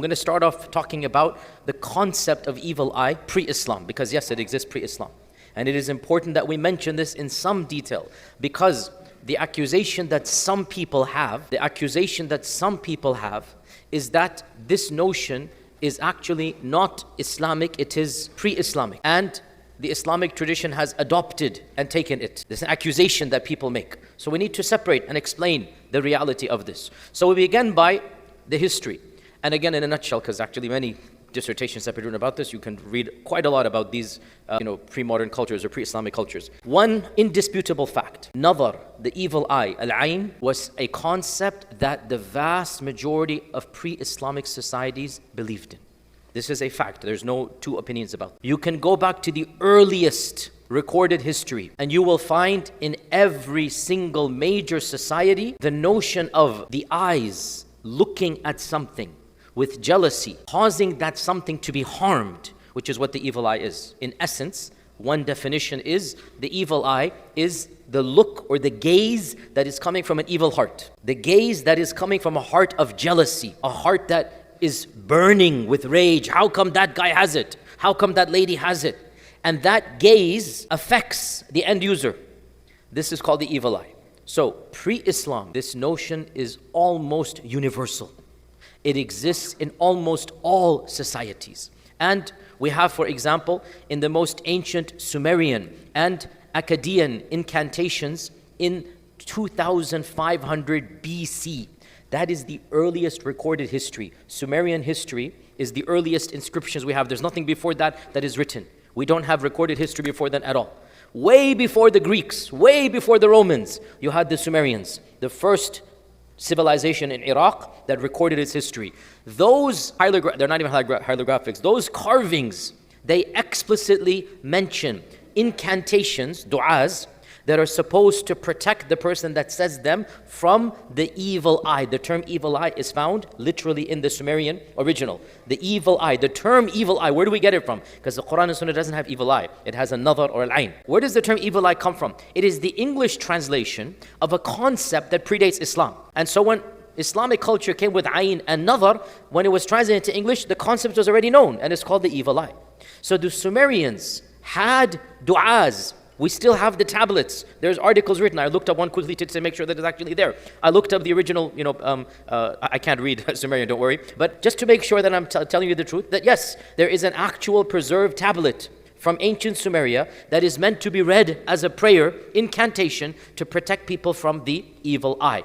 going to start off talking about the concept of evil eye pre-Islam, because yes, it exists pre-Islam. And it is important that we mention this in some detail, because the accusation that some people have, is that this notion is actually not Islamic, it is pre-Islamic. And the Islamic tradition has adopted and taken it. This is an accusation that people make. So we need to separate and explain the reality of this. So we begin by the history. And again, in a nutshell, because actually many dissertations have been written about this, you can read quite a lot about these pre-modern cultures or pre-Islamic cultures. One indisputable fact: Nadar, the evil eye, al-ayn, was a concept that the vast majority of pre-Islamic societies believed in. This is a fact. There's no two opinions about it. You can go back to the earliest recorded history, and you will find in every single major society the notion of the eyes looking at something with jealousy, causing that something to be harmed, which is what the evil eye is. In essence, one definition is the evil eye is the look or the gaze that is coming from an evil heart. The gaze that is coming from a heart of jealousy, a heart that is burning with rage. How come that guy has it? How come that lady has it? And that gaze affects the end user. This is called the evil eye. So pre-Islam, this notion is almost universal. It exists in almost all societies. And we have, for example, in the most ancient Sumerian and Akkadian incantations in 2500 BC. That is the earliest recorded history. Sumerian history is the earliest inscriptions we have. There's nothing before that that is written. We don't have recorded history before that at all. Way before the Greeks, way before the Romans, you had the Sumerians, the first civilization in Iraq that recorded its history. Those they're not even hieroglyphics, those carvings, they explicitly mention incantations, du'as, that are supposed to protect the person that says them from the evil eye. The term evil eye is found literally in the Sumerian original. The evil eye, the term evil eye, where do we get it from? Because the Quran and Sunnah doesn't have evil eye. It has a nadar or al-ayn. Where does the term evil eye come from? It is the English translation of a concept that predates Islam. And so when Islamic culture came with ayn and nadar, when it was translated into English, the concept was already known, and it's called the evil eye. So the Sumerians had du'as. We still have the tablets. There's articles written. I looked up one quickly to make sure that it's actually there. I looked up the original, I can't read Sumerian, don't worry. But just to make sure that I'm telling you the truth, that yes, there is an actual preserved tablet from ancient Sumeria that is meant to be read as a prayer, incantation, to protect people from the evil eye.